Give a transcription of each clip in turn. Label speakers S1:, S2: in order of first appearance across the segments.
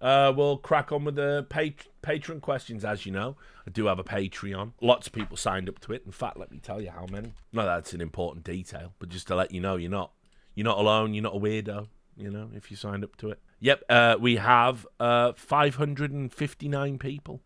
S1: we'll crack on with the patron questions. As you know, I do have a Patreon. Lots of people signed up to it. In fact, let me tell you how many. No, that's an important detail, but just to let you know, you're not alone. You're not a weirdo. You know, if you signed up to it. Yep, we have 559 people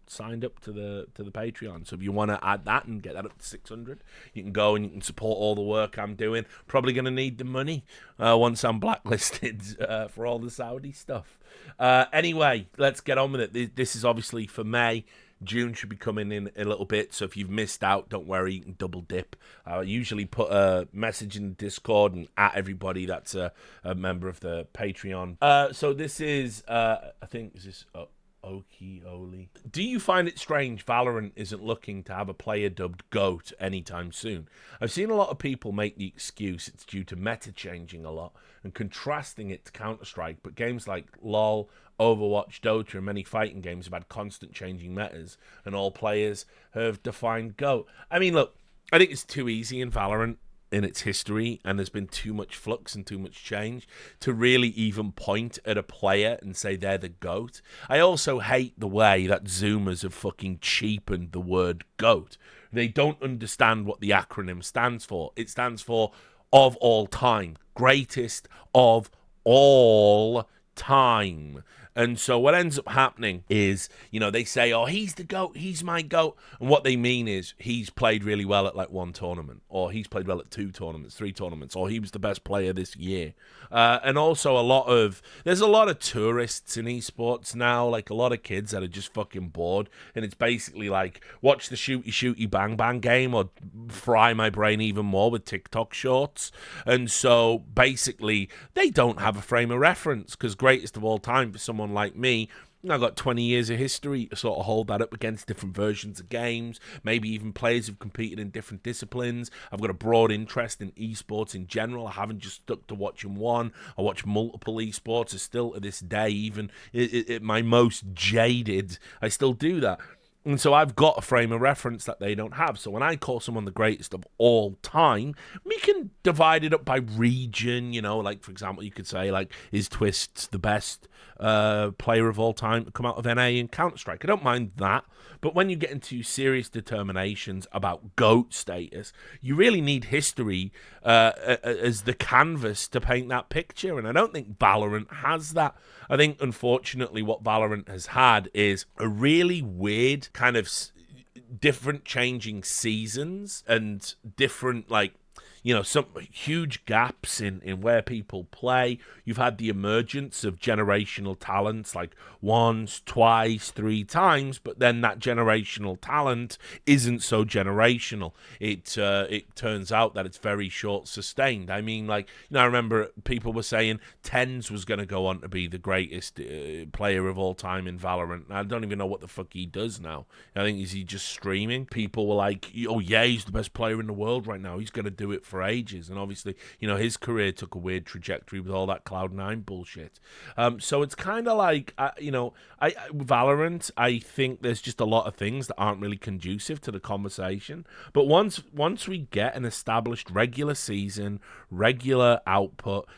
S1: signed up to the Patreon. So if you want to add that and get that up to 600, you can go and you can support all the work I'm doing. Probably going to need the money once I'm blacklisted for all the Saudi stuff. Anyway, let's get on with it. This is obviously for May. June should be coming in a little bit, so if you've missed out, don't worry, you can double dip. I usually put a message in the Discord and at everybody that's a member of the Patreon. So this is, I think, is this Okie Oli? Do you find it strange Valorant isn't looking to have a player dubbed GOAT anytime soon? I've seen a lot of people make the excuse it's due to meta changing a lot and contrasting it to Counter-Strike, but games like LoL, Overwatch, Dota, and many fighting games have had constant changing metas, and all players have defined GOAT. I mean, look, I think it's too easy in Valorant in its history, and there's been too much flux and too much change to really even point at a player and say they're the GOAT. I also hate the way that Zoomers have fucking cheapened the word GOAT. They don't understand what the acronym stands for. It stands for of all time. Greatest of all time. And so what ends up happening is, they say, oh, he's the GOAT, he's my GOAT. And what they mean is he's played really well at like one tournament, or he's played well at 2 tournaments, 3 tournaments, or he was the best player this year. And also there's a lot of tourists in esports now, like a lot of kids that are just fucking bored. And it's basically like, watch the shooty bang bang game or fry my brain even more with TikTok shorts. And so basically they don't have a frame of reference, because greatest of all time for someone like me, I've got 20 years of history to sort of hold that up against different versions of games, maybe even players who've competed in different disciplines. I've got a broad interest in esports in general. I haven't just stuck to watching one. I watch multiple esports. I still, to this day, even at my most jaded, I still do that. And so I've got a frame of reference that they don't have. So when I call someone the greatest of all time, we can divide it up by region, like, for example, you could say, like, is Twists the best player of all time to come out of NA in Counter-Strike? I don't mind that. But when you get into serious determinations about GOAT status, you really need history as the canvas to paint that picture. And I don't think Valorant has that. I think, unfortunately, what Valorant has had is a really weird kind of different changing seasons and different, like, some huge gaps in where people play. You've had the emergence of generational talents like once, twice, 3 times, but then that generational talent isn't so generational. It turns out that it's very short sustained. I mean, like, I remember people were saying Tens was going to go on to be the greatest player of all time in Valorant. I don't even know what the fuck he does now. I think, is he just streaming? People were like, oh yeah, he's the best player in the world right now. He's going to do it for ages. And obviously, his career took a weird trajectory with all that Cloud9 bullshit. So it's kind of like, Valorant, I think there's just a lot of things that aren't really conducive to the conversation. But once we get an established regular season, regular output,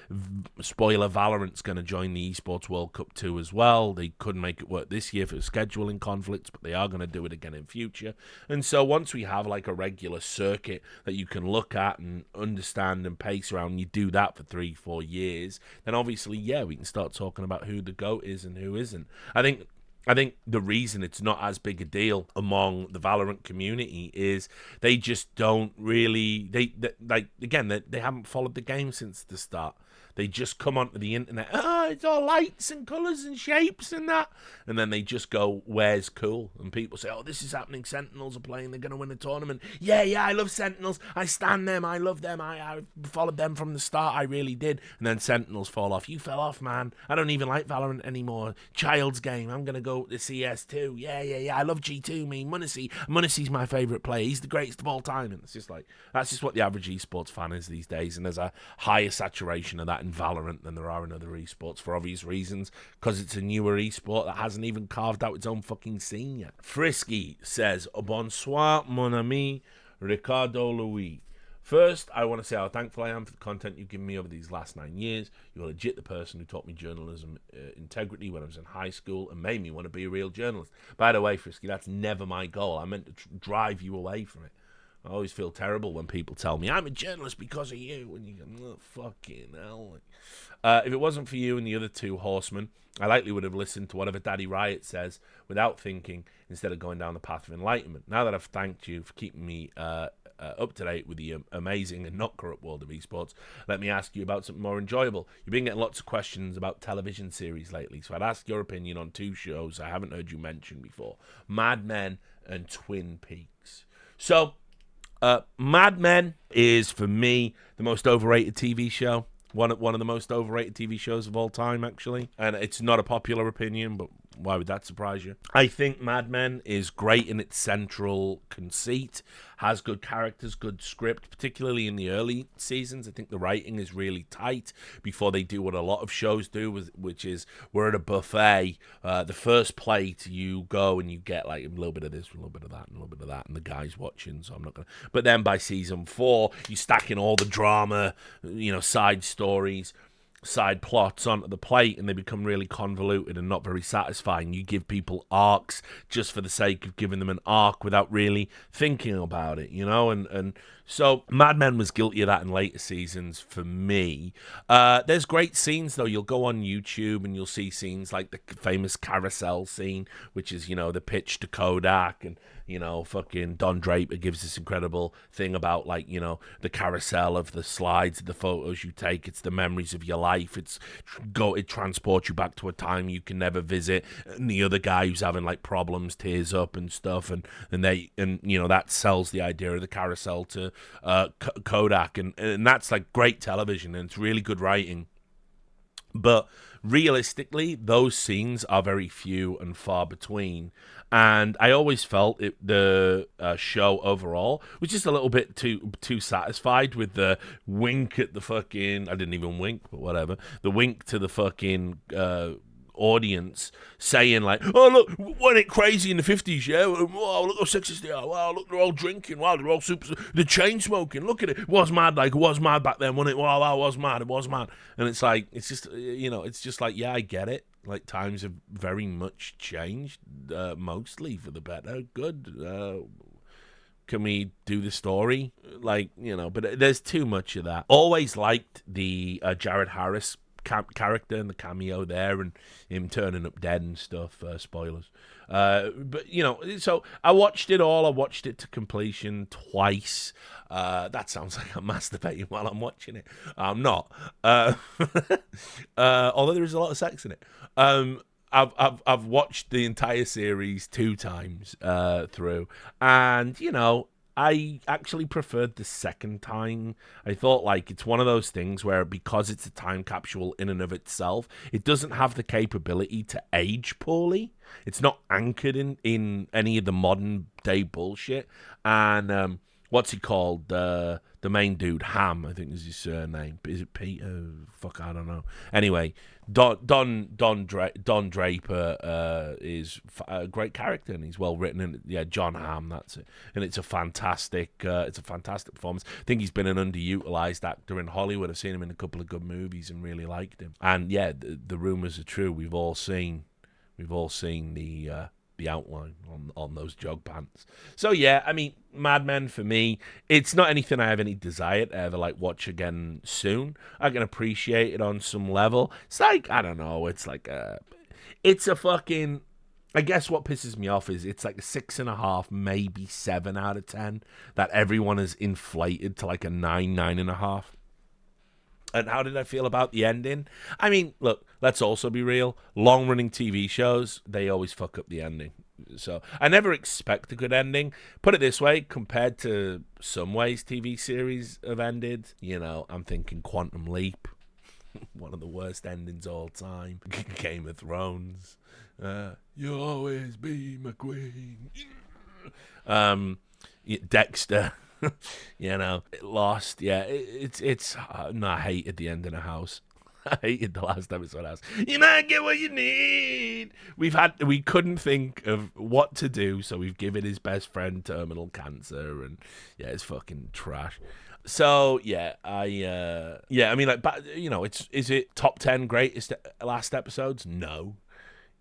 S1: spoiler, Valorant's going to join the Esports World Cup 2 as well. They couldn't make it work this year for scheduling conflicts, but they are going to do it again in future. And so once we have like a regular circuit that you can look at and understand and pace around, you do that for 3-4 years, then obviously, yeah, we can start talking about who the GOAT is and who isn't. I think the reason it's not as big a deal among the Valorant community is they just don't really, they haven't followed the game since the start. They just come onto the internet, it's all lights and colours and shapes and that. And then they just go, where's cool? And people say, oh, this is happening. Sentinels are playing. They're going to win a tournament. Yeah, I love Sentinels. I stand them. I love them. I followed them from the start. I really did. And then Sentinels fall off. You fell off, man. I don't even like Valorant anymore. Child's game. I'm going to go to CS2. Yeah. I love G2, me. Munacy's my favourite player. He's the greatest of all time. And it's just like, that's just what the average esports fan is these days. And there's a higher saturation of that in Valorant than there are in other esports for obvious reasons, because it's a newer esport that hasn't even carved out its own fucking scene yet. Frisky says, bonsoir mon ami Ricardo Louis. First, I want to say how thankful I am for the content you've given me over these last 9 years. You're legit the person who taught me journalism integrity when I was in high school and made me want to be a real journalist. By the way, Frisky, that's never my goal. I meant to drive you away from it. I always feel terrible when people tell me, I'm a journalist because of you. And you go, oh, fucking hell. If it wasn't for you and the other two horsemen, I likely would have listened to whatever Daddy Riot says without thinking instead of going down the path of enlightenment. Now that I've thanked you for keeping me up to date with the amazing and not corrupt world of esports, let me ask you about something more enjoyable. You've been getting lots of questions about television series lately, so I'd ask your opinion on two shows I haven't heard you mention before, Mad Men and Twin Peaks. So, Mad Men is, for me, the most overrated TV show. One of the most overrated TV shows of all time, actually. And it's not a popular opinion, but why would that surprise you? I think Mad Men is great in its central conceit, has good characters, good script, particularly in the early seasons. I think the writing is really tight before they do what a lot of shows do, which is we're at a buffet. The first plate, you go and you get like a little bit of this, a little bit of that, and a little bit of that, and the guy's watching, so I'm not going to... But then by season 4, you stack in all the drama, side stories, side plots onto the plate, and they become really convoluted and not very satisfying. You give people arcs just for the sake of giving them an arc without really thinking about it, and so Mad Men was guilty of that in later seasons for me. There's great scenes, though. You'll go on YouTube and you'll see scenes like the famous carousel scene, which is, the pitch to Kodak, and fucking Don Draper gives this incredible thing about, like, the carousel of the slides, the photos you take. It's the memories of your life. It transports you back to a time you can never visit. And the other guy who's having like problems tears up and stuff, and that sells the idea of the carousel to Kodak, and that's like great television, and it's really good writing. But realistically, those scenes are very few and far between. And I always felt the show overall was just a little bit too satisfied with the wink at the fucking... I didn't even wink, but whatever. The wink to the fucking... audience saying like, oh look, wasn't it crazy in the 50s, yeah? Wow, look how sexist they are. Wow, look, they're all drinking. Wow, they're all super, they're chain smoking. Look at it. It was mad, like it was mad back then, wasn't it? Wow, it was mad. And it's like, it's just, it's just like, yeah, I get it. Like, times have very much changed, mostly for the better. Good. Can we do the story? Like, but there's too much of that. Always liked the Jared Harris character and the cameo there, and him turning up dead and stuff. Spoilers. But so I watched it all. I watched it to completion twice. That sounds like I'm masturbating while I'm watching it. I'm not. Although there is a lot of sex in it. I've watched the entire series 2 times through, and I actually preferred the second time. I thought, like, it's one of those things where, because it's a time capsule in and of itself, it doesn't have the capability to age poorly. It's not anchored in any of the modern day bullshit. And what's he called? The main dude, Ham, I think is his surname. Is it Peter? Fuck, I don't know. Anyway, Don Draper is a great character, and he's well written. And yeah, John Hamm, that's it. And it's a fantastic performance. I think he's been an underutilized actor in Hollywood. I've seen him in a couple of good movies and really liked him. And yeah, the rumors are true. We've all seen the outline on those jog pants. So yeah, I mean, Mad Men for me, it's not anything I have any desire to ever like watch again soon. I can appreciate it on some level. It's like, I don't know, it's a fucking... I guess what pisses me off is it's like a 6.5, maybe 7 out of 10 that everyone has inflated to like a 9.5. And how did I feel about the ending? I mean, look, let's also be real. Long-running TV shows, they always fuck up the ending. So I never expect a good ending. Put it this way, compared to some ways TV series have ended, I'm thinking Quantum Leap, one of the worst endings all time. Game of Thrones, you'll always be my queen. Dexter. Lost. Yeah, it's no, I hated the end in a house. I hated the last episode. House. You not get what you need. We couldn't think of what to do, so we've given his best friend terminal cancer, and yeah, it's fucking trash. So yeah, I mean, like, but you know, is it top 10 greatest last episodes? No.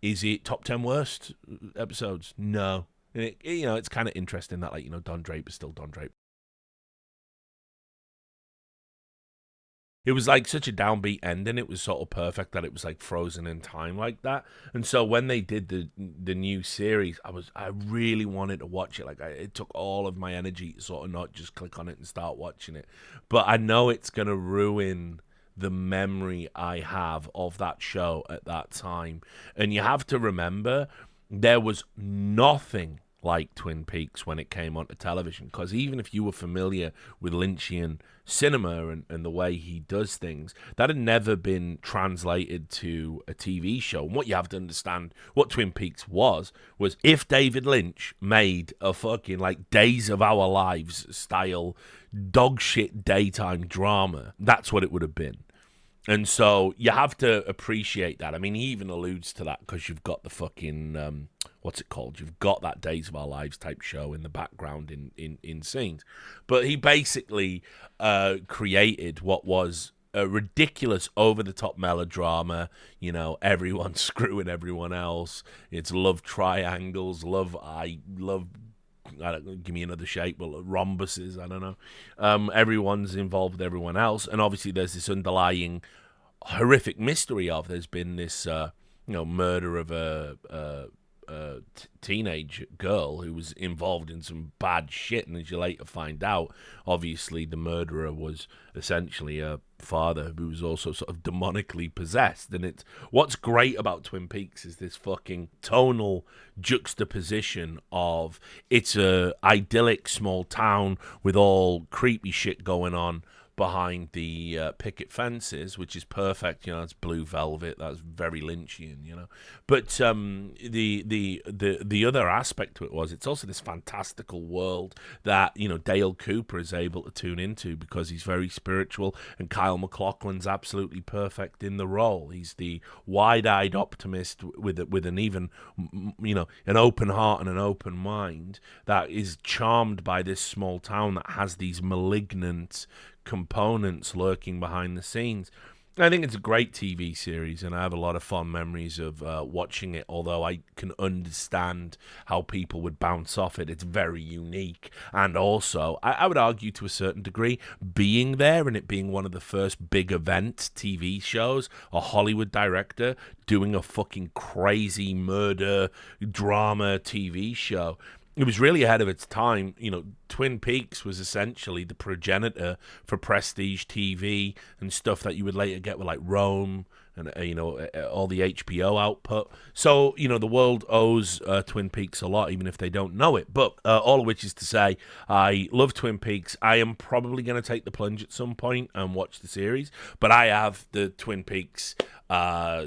S1: Is it top 10 worst episodes? No. You know, it's kind of interesting that, like, you know, Don Draper is still Don Draper. It was like such a downbeat ending. It was sort of perfect that it was like frozen in time like that. And so when they did the new series, I really wanted to watch it. Like, it took all of my energy to sort of not just click on it and start watching it. But I know it's gonna ruin the memory I have of that show at that time. And you have to remember, there was nothing like Twin Peaks when it came onto television. Because even if you were familiar with Lynchian cinema and the way he does things, that had never been translated to a TV show. And what you have to understand, what Twin Peaks was if David Lynch made a fucking like Days of Our Lives style dog shit daytime drama, that's what it would have been. And so you have to appreciate that. I mean, he even alludes to that because you've got the fucking, what's it called? You've got that Days of Our Lives type show in the background in scenes. But he basically created what was a ridiculous, over-the-top melodrama. You know, everyone screwing everyone else. It's love triangles, love give me another shape, but rhombuses, I don't know. Everyone's involved with everyone else, and obviously there's this underlying horrific mystery of there's been this, murder of a teenage girl who was involved in some bad shit, and as you later find out, obviously the murderer was essentially a father who was also sort of demonically possessed. And it's what's great about Twin Peaks is this fucking tonal juxtaposition of it's a idyllic small town with all creepy shit going on behind the picket fences, which is perfect. You know, it's blue velvet. That's very Lynchian. You know, but the other aspect to it was it's also this fantastical world that, you know, Dale Cooper is able to tune into because he's very spiritual, and Kyle MacLachlan's absolutely perfect in the role. He's the wide-eyed optimist with an even, you know, an open heart and an open mind that is charmed by this small town that has these malignant components lurking behind the scenes. I think it's a great TV series, and I have a lot of fond memories of watching it, although I can understand how people would bounce off it. It's very unique, and also, I would argue to a certain degree, being there and it being one of the first big event TV shows, a Hollywood director doing a fucking crazy murder drama TV show, it was really ahead of its time. You know, Twin Peaks was essentially the progenitor for prestige TV and stuff that you would later get with like Rome and all the HBO output. So, you know, the world owes Twin Peaks a lot, even if they don't know it. But all of which is to say, I love Twin Peaks. I am probably going to take the plunge at some point and watch the series, but I have the Twin Peaks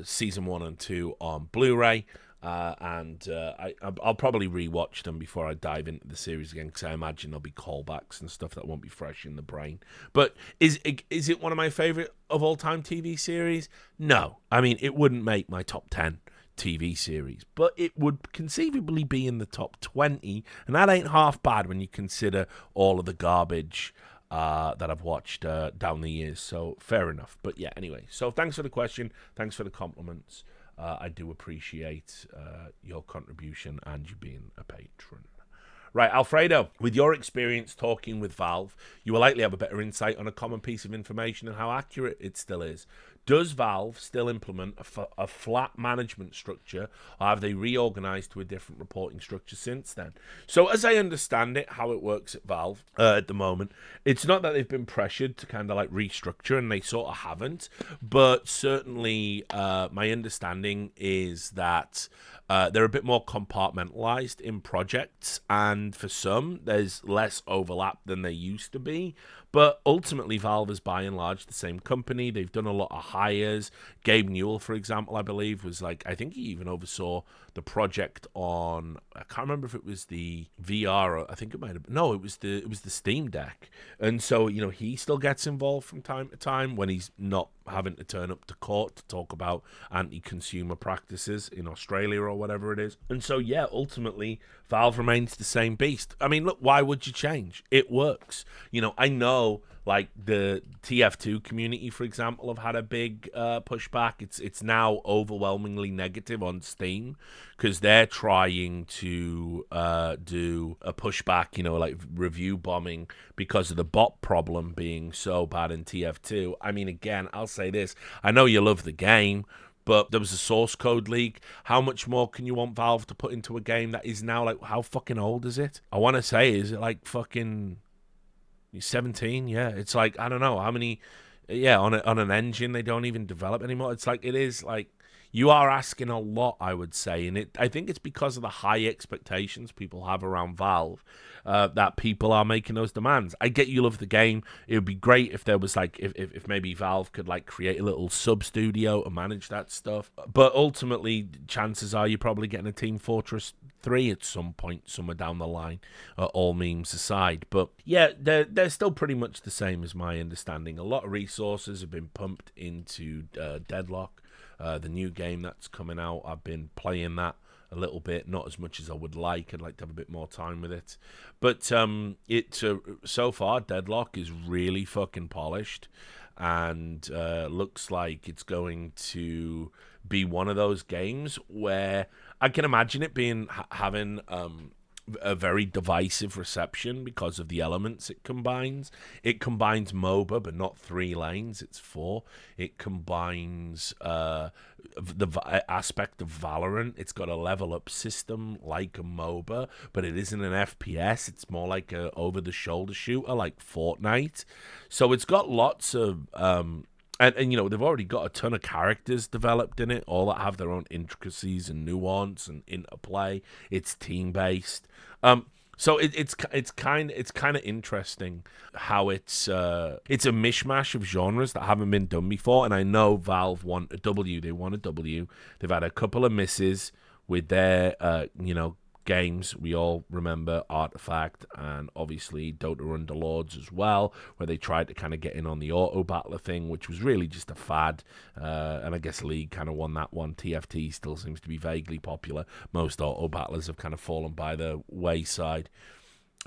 S1: season 1 and 2 on Blu-ray. I'll probably rewatch them before I dive into the series again, because I imagine there'll be callbacks and stuff that won't be fresh in the brain. But is it one of my favorite of all time TV series? No, I mean, it wouldn't make my top 10 TV series, but it would conceivably be in the top 20, and that ain't half bad when you consider all of the garbage that I've watched down the years. So fair enough. But yeah, anyway, so thanks for the question, thanks for the compliments. I do appreciate your contribution and you being a patron. Right, Alfredo, with your experience talking with Valve, you will likely have a better insight on a common piece of information and how accurate it still is. Does Valve still implement a flat management structure, or have they reorganized to a different reporting structure since then? So as I understand it, how it works at Valve at the moment, it's not that they've been pressured to kind of like restructure, and they sort of haven't, but certainly my understanding is that they're a bit more compartmentalized in projects, and for some, there's less overlap than there used to be. But ultimately, Valve is by and large the same company. They've done a lot of hires. Gabe Newell, for example, I believe, was like, I think he even oversaw the project on, I can't remember if it was the VR, or I think it might have, no, it was the Steam Deck. And so, you know, he still gets involved from time to time when he's not having to turn up to court to talk about anti-consumer practices in Australia or whatever it is. And so, yeah, ultimately, Valve remains the same beast. I mean, look, why would you change? It works. You know, I know know, like the TF2 community, for example, have had a big pushback. It's now overwhelmingly negative on Steam because they're trying to do a pushback, like review bombing because of the bot problem being so bad in TF2. I mean, again, I'll say this. I know you love the game, but there was a source code leak. How much more can you want Valve to put into a game that is now, like, how fucking old is it? I want to say, is it like fucking 17? Yeah, it's like, I don't know how many. Yeah, on an engine they don't even develop anymore. It's like, it is like, you are asking a lot, I would say, and I think it's because of the high expectations people have around Valve that people are making those demands. I get you love the game. It would be great if there was like, if maybe Valve could like create a little sub studio and manage that stuff. But ultimately, chances are you're probably getting a Team Fortress 3 at some point, somewhere down the line, all memes aside. But yeah, they're still pretty much the same as my understanding. A lot of resources have been pumped into Deadlock. The new game that's coming out, I've been playing that a little bit, not as much as I would like. I'd like to have a bit more time with it. But so far, Deadlock is really fucking polished and looks like it's going to be one of those games where I can imagine it being having a very divisive reception because of the elements it combines. It combines MOBA, but not 3 lanes, it's 4. It combines the aspect of Valorant. It's got a level up system like a MOBA, but it isn't an FPS. It's more like a over-the-shoulder shooter like Fortnite. So it's got lots of and they've already got a ton of characters developed in it, all that have their own intricacies and nuance and interplay. It's team based, so it's kind of interesting how it's a mishmash of genres that haven't been done before. And I know Valve want a W. They want a W. They've had a couple of misses with their games. We all remember Artifact and obviously Dota Underlords as well, where they tried to kind of get in on the auto battler thing, which was really just a fad. And I guess League kind of won that one. TFT still seems to be vaguely popular. Most auto battlers have kind of fallen by the wayside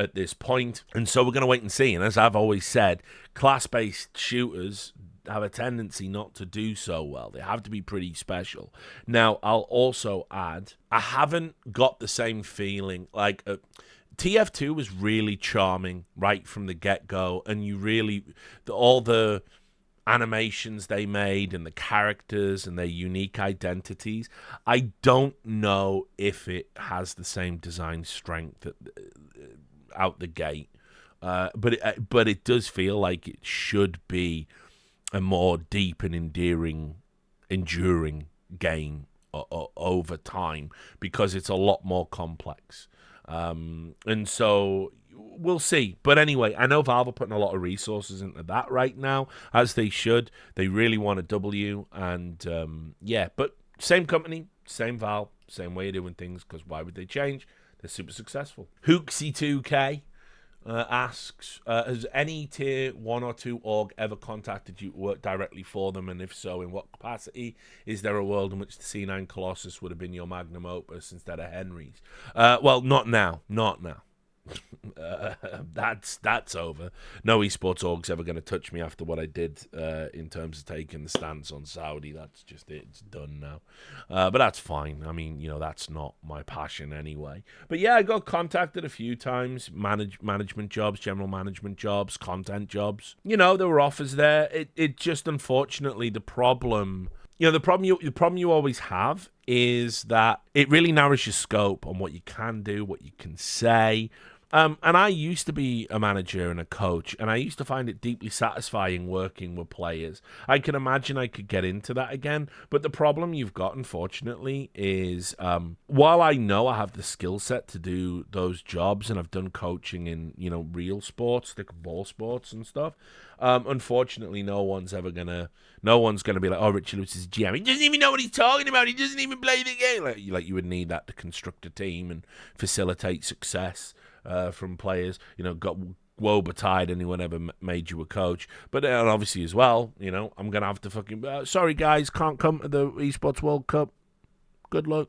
S1: at this point. And so we're going to wait and see. And as I've always said, class-based shooters have a tendency not to do so well. They have to be pretty special. Now, I'll also add, I haven't got the same feeling. Like, TF2 was really charming right from the get-go, and all the animations they made and the characters and their unique identities, I don't know if it has the same design strength out the gate. But it does feel like it should be a more deep and enduring game over time because it's a lot more complex. And so we'll see. But anyway, I know Valve are putting a lot of resources into that right now, as they should. They really want a W. And but same company, same Valve, same way of doing things, because why would they change? They're super successful. Hooksy2K asks, has any tier 1 or 2 org ever contacted you to work directly for them, and if so, in what capacity? Is there a world in which the C9 Colossus would have been your magnum opus instead of Henry's? Well, not now. That's over. No esports org's ever going to touch me after what I did in terms of taking the stance on Saudi. That's just it. It's done now. But that's fine. I mean, that's not my passion anyway. But yeah, I got contacted a few times. Management jobs, general management jobs, content jobs. There were offers there. It just, unfortunately, the problem you always have is that it really narrows your scope on what you can do, what you can say. And I used to be a manager and a coach, and I used to find it deeply satisfying working with players. I can imagine I could get into that again, but the problem you've got, unfortunately, is while I know I have the skill set to do those jobs, and I've done coaching in, real sports, like ball sports and stuff, unfortunately, no one's gonna be like, oh, Richard Lewis is GM. He doesn't even know what he's talking about. He doesn't even play the game. Like you would need that to construct a team and facilitate success from players. Got woe betide anyone ever made you a coach. But obviously as well, I'm gonna have to fucking sorry guys, can't come to the Esports World Cup. Good luck.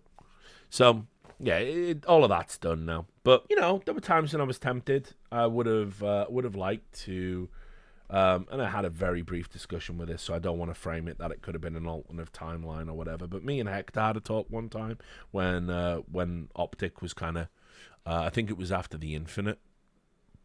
S1: So yeah, all of that's done now. But there were times when I was tempted. I would have liked to And I had a very brief discussion with this, so I don't want to frame it that it could have been an alternate timeline or whatever. But me and Hector had a talk one time when Optic was kind of, I think it was after the Infinite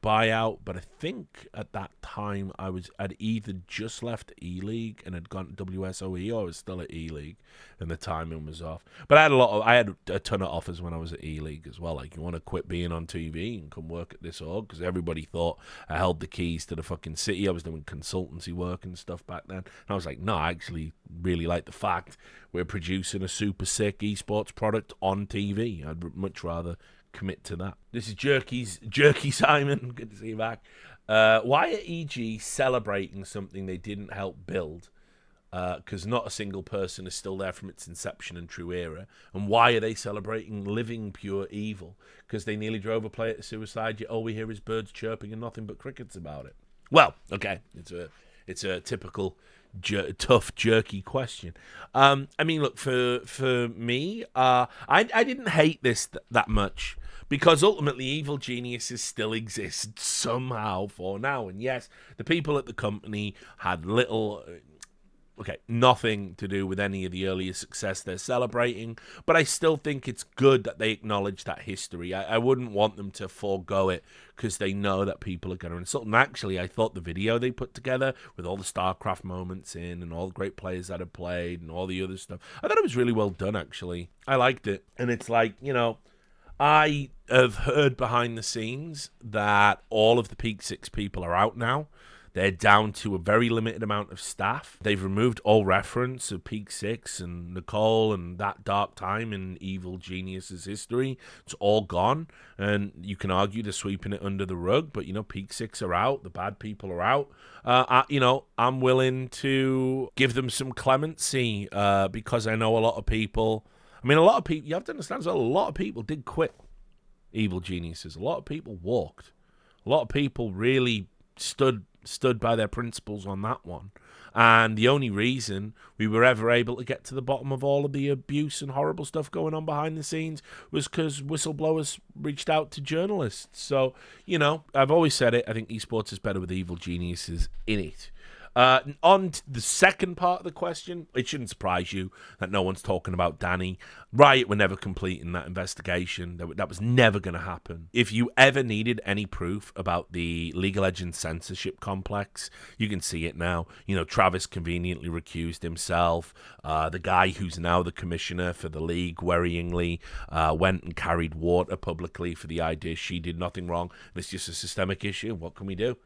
S1: buyout, but I think at that time I'd either just left E-League and had gone to WSOE, or I was still at E-League and the timing was off. But I had a ton of offers when I was at E-League as well. Like, you want to quit being on TV and come work at this org? Because everybody thought I held the keys to the fucking city. I was doing consultancy work and stuff back then. And I was like, no, I actually really like the fact we're producing a super sick esports product on TV. I'd much rather commit to that. This is Jerky Simon. Good to see you back. Why are EG celebrating something they didn't help build? Because not a single person is still there from its inception and true era. And why are they celebrating living pure evil? Because they nearly drove a player to suicide, yet all we hear is birds chirping and nothing but crickets about it. Well, okay, it's a typical tough, jerky question. I mean, look, for me, I didn't hate this that much, because ultimately evil geniuses still exist somehow for now. And yes, the people at the company had nothing to do with any of the earlier success they're celebrating, but I still think it's good that they acknowledge that history. I wouldn't want them to forego it because they know that people are going to insult them. Actually, I thought the video they put together with all the StarCraft moments in and all the great players that had played and all the other stuff, I thought it was really well done, actually. I liked it. And it's like, I have heard behind the scenes that all of the Peak 6 people are out now. They're down to a very limited amount of staff. They've removed all reference of Peak 6 and Nicole and that dark time in Evil Genius's history. It's all gone. And you can argue they're sweeping it under the rug, but, Peak 6 are out. The bad people are out. I'm willing to give them some clemency because I know a lot of people... I mean, a lot of people, you have to understand as well, a lot of people did quit Evil Geniuses. A lot of people walked. A lot of people really stood by their principles on that one. And the only reason we were ever able to get to the bottom of all of the abuse and horrible stuff going on behind the scenes was because whistleblowers reached out to journalists. So, I've always said it, I think esports is better with Evil Geniuses in it. On the second part of the question, it shouldn't surprise you that no one's talking about Danny. Riot were never completing that investigation. That was never going to happen. If you ever needed any proof about the League of Legends censorship complex, you can see it now. Travis conveniently recused himself. The guy who's now the commissioner for the league, worryingly, went and carried water publicly for the idea she did nothing wrong. It's just a systemic issue. What can we do?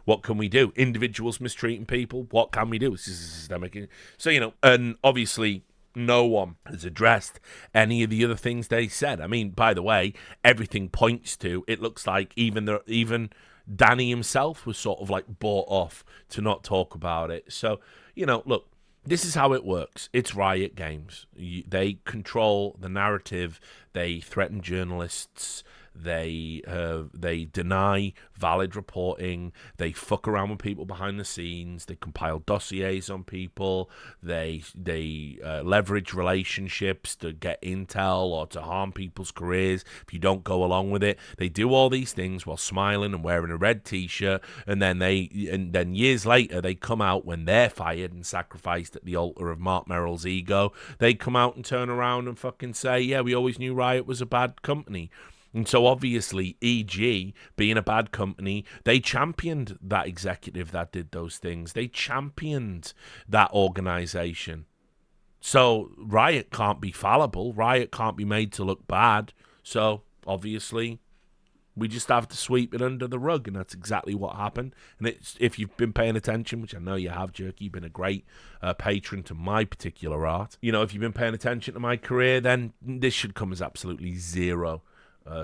S1: What can we do? Individuals mistreating people. What can we do? It's just a systemic. So, and obviously no one has addressed any of the other things they said. I mean, by the way, everything points to, it looks like even Danny himself was sort of like bought off to not talk about it. So, look, this is how it works. It's Riot Games. They control the narrative. They threaten journalists. They deny valid reporting. They fuck around with people behind the scenes. They compile dossiers on people. They leverage relationships to get intel or to harm people's careers if you don't go along with it. They do all these things while smiling and wearing a red t-shirt, and then years later they come out when they're fired and sacrificed at the altar of Mark Merrill's ego. They come out and turn around and fucking say, yeah, we always knew Riot was a bad company. And so obviously EG, being a bad company, they championed that executive that did those things. They championed that organization. So Riot can't be fallible. Riot can't be made to look bad. So obviously we just have to sweep it under the rug, and that's exactly what happened. And it's, if you've been paying attention, which I know you have, Jerky, you've been a great patron to my particular art. If you've been paying attention to my career, then this should come as absolutely zero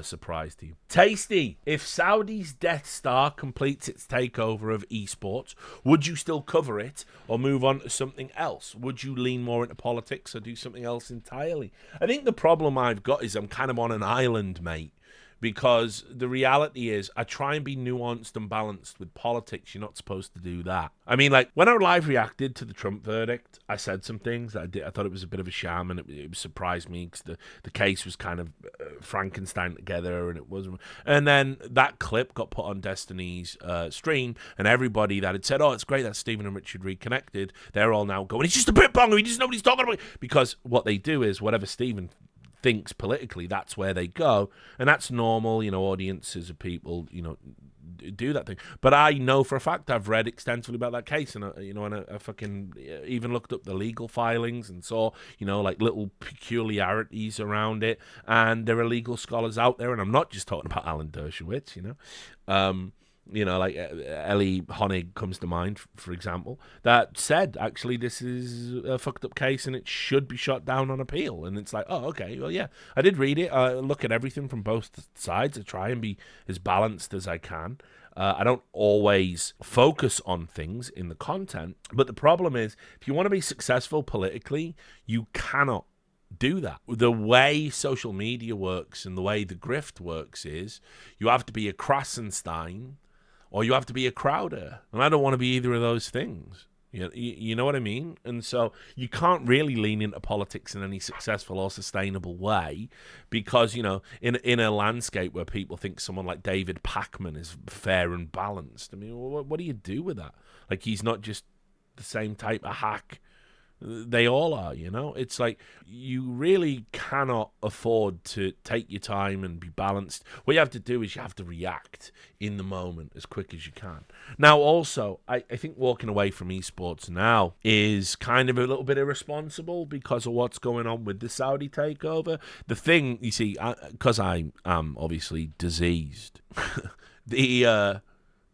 S1: surprise to you. Tasty. If Saudi's Death Star completes its takeover of esports, would you still cover it or move on to something else? Would you lean more into politics or do something else entirely? I think the problem I've got is I'm kind of on an island, mate, because the reality is I try and be nuanced and balanced with politics. You're not supposed to do that. I mean, like, when I live reacted to the Trump verdict, I said some things that I thought it was a bit of a sham, and it surprised me because the case was kind of Frankenstein together, and it wasn't. And then that clip got put on Destiny's stream, and everybody that had said, "Oh, it's great that Stephen and Richard reconnected," they're all now going, "It's just a bit bonger. He just nobody's talking about it." Because what they do is whatever Stephen thinks politically, that's where they go, and that's normal. Audiences of people, do that thing. But I know for a fact, I've read extensively about that case, and I fucking even looked up the legal filings and saw like little peculiarities around it. And there are legal scholars out there, and I'm not just talking about Alan Dershowitz. Like Ellie Honig comes to mind, for example, that said, actually, this is a fucked up case and it should be shot down on appeal. And it's like, oh, okay, well, yeah, I did read it. I look at everything from both sides. I try and be as balanced as I can. I don't always focus on things in the content. But the problem is, if you want to be successful politically, you cannot do that. The way social media works and the way the grift works is you have to be a Krasenstein or you have to be a Crowder. And I don't want to be either of those things. You know what I mean? And so you can't really lean into politics in any successful or sustainable way because, in a landscape where people think someone like David Pacman is fair and balanced, I mean, what do you do with that? Like, he's not just the same type of hack. They all are, It's like you really cannot afford to take your time and be balanced. What you have to do is you have to react in the moment as quick as you can. Now, also, I think walking away from esports now is kind of a little bit irresponsible because of what's going on with the Saudi takeover. The thing, you see, because I am obviously diseased, the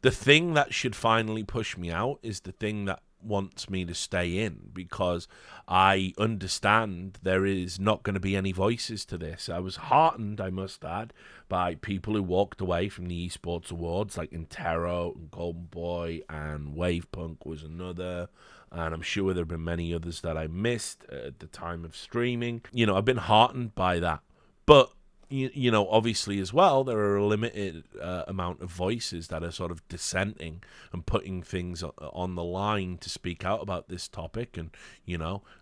S1: thing that should finally push me out is the thing that wants me to stay in, because I understand there is not going to be any voices to this. I was heartened, I must add, by people who walked away from the esports awards, like Intero and Golden Boy, and Wavepunk was another, and I'm sure there have been many others that I missed at the time of streaming. I've been heartened by that, but obviously as well, there are a limited amount of voices that are sort of dissenting and putting things on the line to speak out about this topic. And,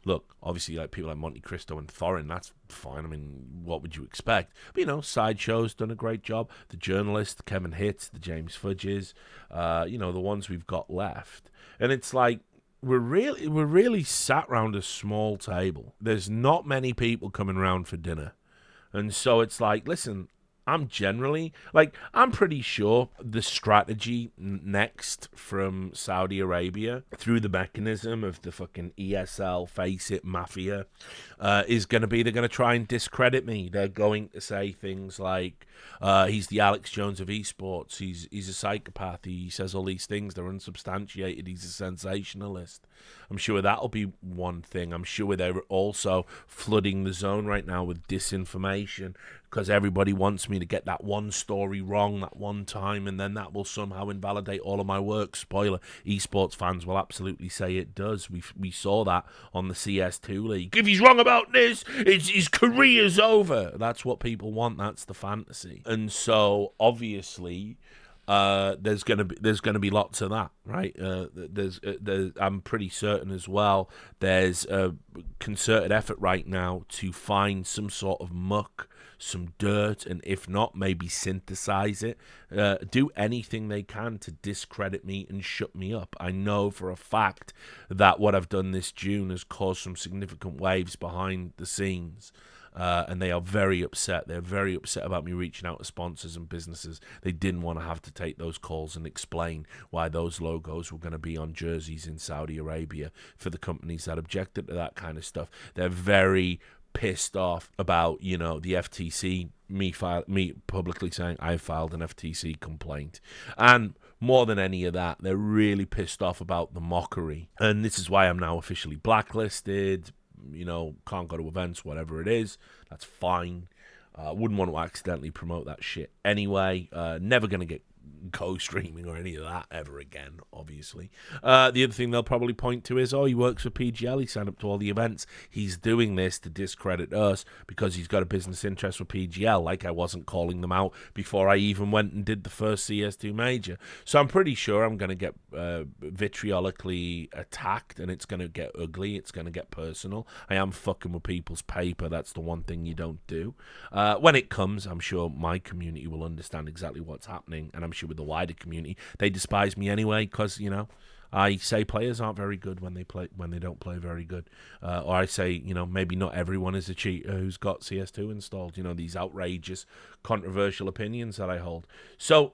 S1: look, obviously, like people like Monte Cristo and Thorin, that's fine. I mean, what would you expect? But, Sideshow's done a great job. The journalist, Kevin Hitz, the James Fudges, the ones we've got left. And it's like, we're really sat around a small table. There's not many people coming around for dinner. And so it's like, listen, I'm pretty sure the strategy next from Saudi Arabia through the mechanism of the fucking ESL, Face It, Mafia, is going to be they're going to try and discredit me. They're going to say things like, he's the Alex Jones of esports. He's a psychopath. He says all these things. They're unsubstantiated. He's a sensationalist. I'm sure that'll be one thing. I'm sure they're also flooding the zone right now with disinformation because everybody wants me to get that one story wrong that one time, and then that will somehow invalidate all of my work. Spoiler, esports fans will absolutely say it does. We saw that on the CS2 League. If he's wrong about this, his career's over. That's what people want. That's the fantasy. And so, obviously, there's gonna be lots of that, right? There's I'm pretty certain as well. There's a concerted effort right now to find some sort of muck, some dirt, and if not, maybe synthesize it. Do anything they can to discredit me and shut me up. I know for a fact that what I've done this June has caused some significant waves behind the scenes. And they are very upset. They're very upset about me reaching out to sponsors and businesses. They didn't want to have to take those calls and explain why those logos were going to be on jerseys in Saudi Arabia for the companies that objected to that kind of stuff. They're very pissed off about, the FTC, me publicly saying I filed an FTC complaint. And more than any of that, they're really pissed off about the mockery. And this is why I'm now officially blacklisted. Can't go to events, whatever it is. That's fine. Wouldn't want to accidentally promote that shit anyway. Never going to get co-streaming or any of that ever again, obviously. The other thing they'll probably point to is, oh, he works for PGL, he signed up to all the events. He's doing this to discredit us because he's got a business interest with PGL, like I wasn't calling them out before I even went and did the first CS2 major. So I'm pretty sure I'm going to get vitriolically attacked, and it's going to get ugly, it's going to get personal. I am fucking with people's paper, that's the one thing you don't do. When it comes, I'm sure my community will understand exactly what's happening, and I'm sure with the wider community, they despise me anyway because, you know, I say players aren't very good when they don't play very good, or I say, you know, maybe not everyone is a cheater who's got CS2 installed. You know, these outrageous, controversial opinions that I hold. So,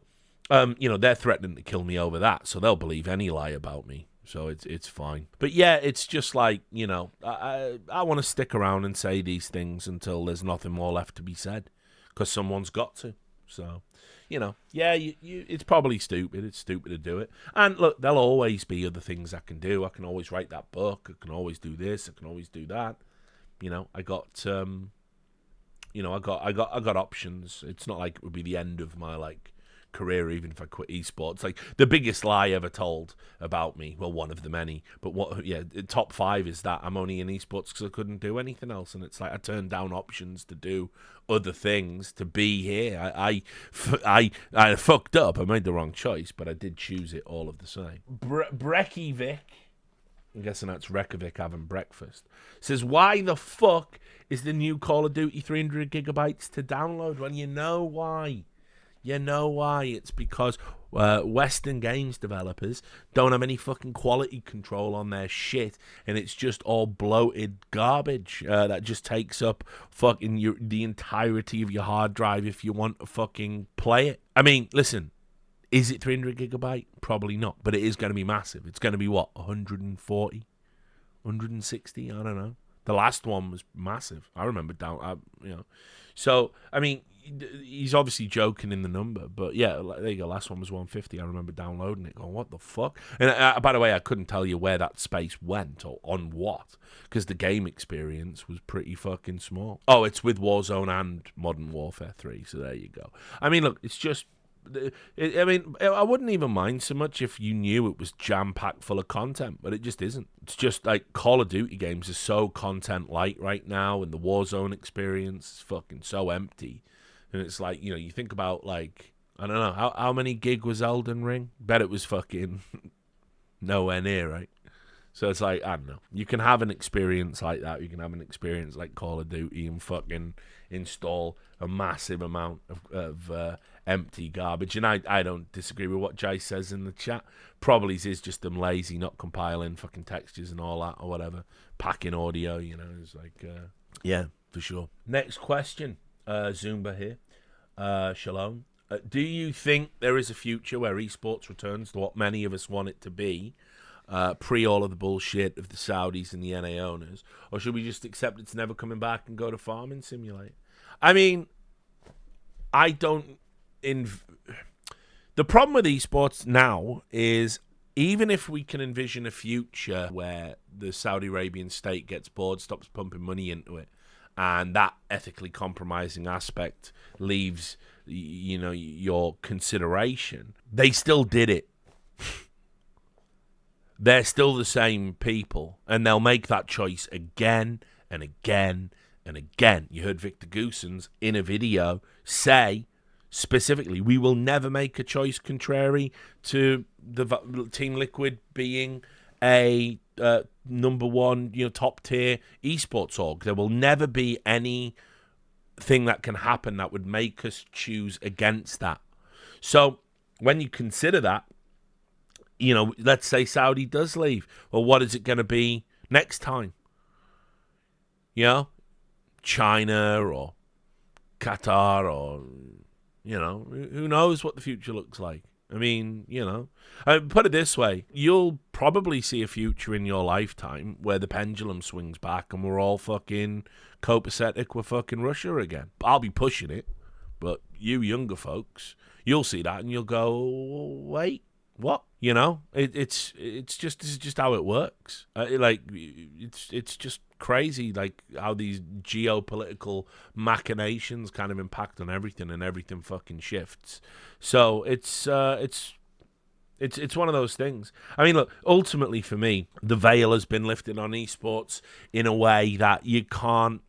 S1: you know, they're threatening to kill me over that, so they'll believe any lie about me. So it's fine. But yeah, it's just like, you know, I want to stick around and say these things until there's nothing more left to be said, because someone's got to. So, you know, yeah, it's probably stupid. It's stupid to do it. And look, there'll always be other things I can do. I can always write that book. I can always do this. I can always do that. You know, I got options. It's not like it would be the end of my career even if I quit esports. Like the biggest lie ever told about me, well, one of the many, but top 5 is that I'm only in esports because I couldn't do anything else, and it's like I turned down options to do other things to be here. I fucked up. I made the wrong choice, but I did choose it all of the same. Brecky Vic, I'm guessing that's Reykjavik having breakfast, says, why the fuck is the new Call of Duty 300 gigabytes to download? Well, you know why. You know why? It's because Western games developers don't have any fucking quality control on their shit, and it's just all bloated garbage that just takes up fucking the entirety of your hard drive if you want to fucking play it. I mean, listen, is it 300 gigabyte? Probably not, but it is going to be massive. It's going to be, what, 140? 160? I don't know. The last one was massive. I remember So, I mean, he's obviously joking in the number, but yeah, there you go. Last one was 150. I remember downloading it, going, "What the fuck?" And by the way, I couldn't tell you where that space went or on what, because the game experience was pretty fucking small. Oh, it's with Warzone and Modern Warfare 3. So there you go. I mean, look, it's just. I wouldn't even mind so much if you knew it was jam-packed full of content, but it just isn't. It's just like Call of Duty games are so content light right now, and the Warzone experience is fucking so empty. And it's like, you know, you think about, like, I don't know, how many gig was Elden Ring? Bet it was fucking nowhere near, right? So it's like, I don't know. You can have an experience like that. You can have an experience like Call of Duty and fucking install a massive amount of empty garbage. And I don't disagree with what Jay says in the chat. Probably is just them lazy, not compiling fucking textures and all that or whatever. Packing audio, you know. It's like, yeah, for sure. Next question. Zumba here. Shalom. Do you think there is a future where esports returns to what many of us want it to be, pre all of the bullshit of the Saudis and the NA owners, or should we just accept it's never coming back and go to Farming Simulator? I mean, I don't... The problem with esports now is, even if we can envision a future where the Saudi Arabian state gets bored, stops pumping money into it, and that ethically compromising aspect leaves, you know, your consideration, they still did it. They're still the same people, and they'll make that choice again and again and again. You heard Victor Goosens in a video say specifically, we will never make a choice contrary to the Team Liquid being a number one, you know, top tier esports org. There will never be anything that can happen that would make us choose against that. So when you consider that, you know, let's say Saudi does leave. Well, what is it going to be next time? You know, China or Qatar or, you know, who knows what the future looks like. I mean, you know, put it this way. You'll probably see a future in your lifetime where the pendulum swings back and we're all fucking copacetic with fucking Russia again. I'll be pushing it, but you younger folks, you'll see that and you'll go, wait, what? You know, it's just this is just how it works. It's just crazy, like how these geopolitical machinations kind of impact on everything, and everything fucking shifts. So it's one of those things. I mean, look, ultimately for me, the veil has been lifted on esports in a way that you can't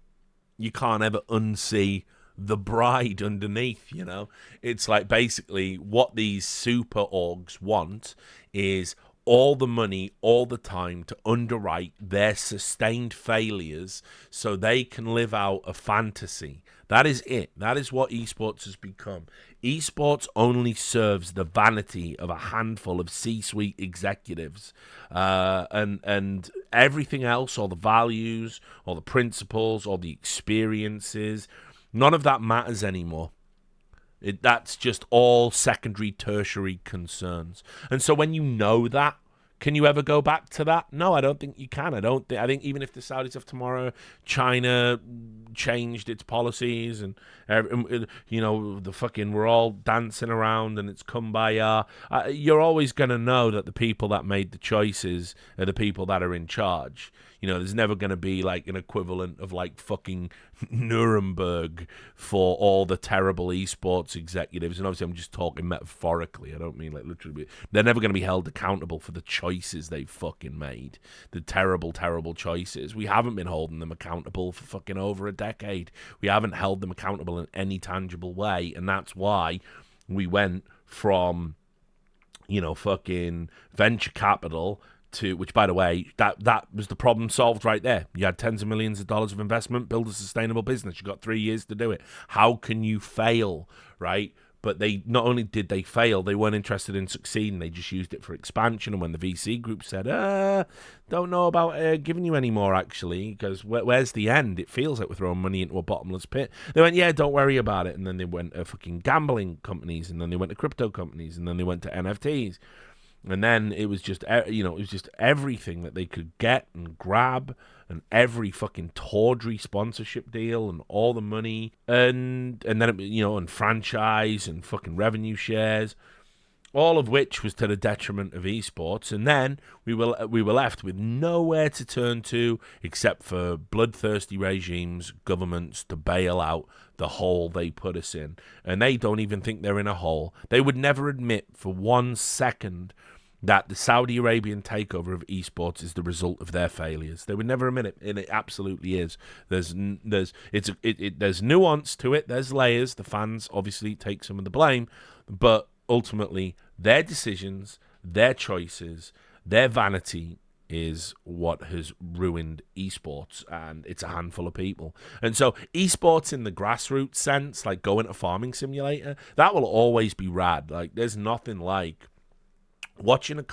S1: ever unsee the bride underneath, you know? It's like basically what these super orgs want is all the money all the time to underwrite their sustained failures so they can live out a fantasy. That is it. That is what esports has become. Esports only serves the vanity of a handful of C-suite executives, and everything else, all the values, all the principles, all the experiences, none of that matters anymore. That's just all secondary, tertiary concerns. And so when you know that, can you ever go back to that? No, I don't think you can. I think even if the Saudis of tomorrow, China changed its policies, and the fucking we're all dancing around and it's kumbaya. You're always gonna know that the people that made the choices are the people that are in charge. There's never going to be like an equivalent of like fucking Nuremberg for all the terrible esports executives. And obviously I'm just talking metaphorically. I don't mean like literally. They're never going to be held accountable for the choices they fucking made. The terrible, terrible choices. We haven't been holding them accountable for fucking over a decade. We haven't held them accountable in any tangible way. And that's why we went from, fucking venture capital to, which by the way, that was the problem solved right there. You had tens of millions of dollars of investment, build a sustainable business. You got 3 years to do it. How can you fail, right? But they not only did they fail, they weren't interested in succeeding. They just used it for expansion. And when the VC group said, don't know about giving you any more, actually, because where's the end? It feels like we're throwing money into a bottomless pit. They went, yeah, don't worry about it. And then they went to fucking gambling companies, and then they went to crypto companies, and then they went to NFTs. And then it was just, everything that they could get and grab, and every fucking tawdry sponsorship deal, and all the money, and then and franchise and fucking revenue shares, all of which was to the detriment of esports. And then we were left with nowhere to turn to except for bloodthirsty regimes, governments to bail out the hole they put us in. And they don't even think they're in a hole. They would never admit for 1 second that the Saudi Arabian takeover of esports is the result of their failures. They would never admit it, and it absolutely is. There's nuance to it. There's layers. The fans obviously take some of the blame, but ultimately their decisions, their choices, their vanity is what has ruined esports, and it's a handful of people. And so esports in the grassroots sense, like going to Farming Simulator, that will always be rad. Like there's nothing like watching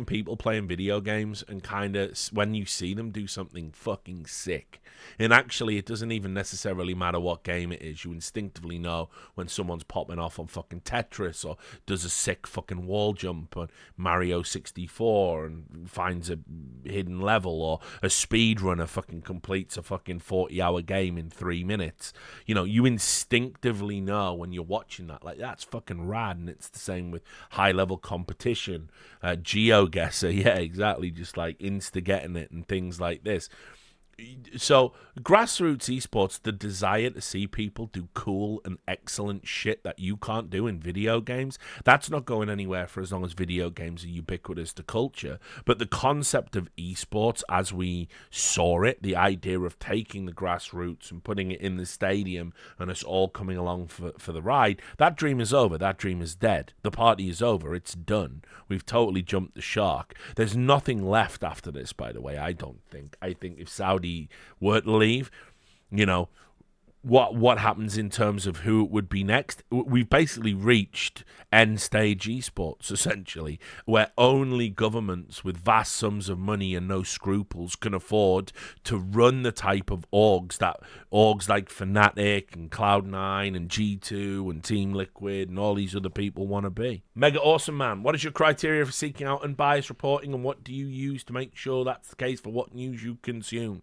S1: people playing video games and kind of when you see them do something fucking sick. And actually, it doesn't even necessarily matter what game it is. You instinctively know when someone's popping off on fucking Tetris, or does a sick fucking wall jump on Mario 64 and finds a hidden level, or a speedrunner fucking completes a fucking 40-hour game in 3 minutes. You instinctively know when you're watching that, like, that's fucking rad. And it's the same with high-level competition, GeoGuessr, yeah, exactly, just like insta-getting it and things like this. So grassroots esports, the desire to see people do cool and excellent shit that you can't do in video games, that's not going anywhere for as long as video games are ubiquitous to culture. But the concept of esports as we saw it, the idea of taking the grassroots and putting it in the stadium and us all coming along for the ride, that dream is over. That dream is dead. The party is over. It's done. We've totally jumped the shark. There's nothing left after this, by the way, I don't think. I think if Saudi were to leave, what happens in terms of who it would be next? We've basically reached end stage esports, essentially, where only governments with vast sums of money and no scruples can afford to run the type of orgs like Fnatic and Cloud9 and G2 and Team Liquid and all these other people want to be. Mega Awesome Man, what is your criteria for seeking out unbiased reporting, and what do you use to make sure that's the case for what news you consume?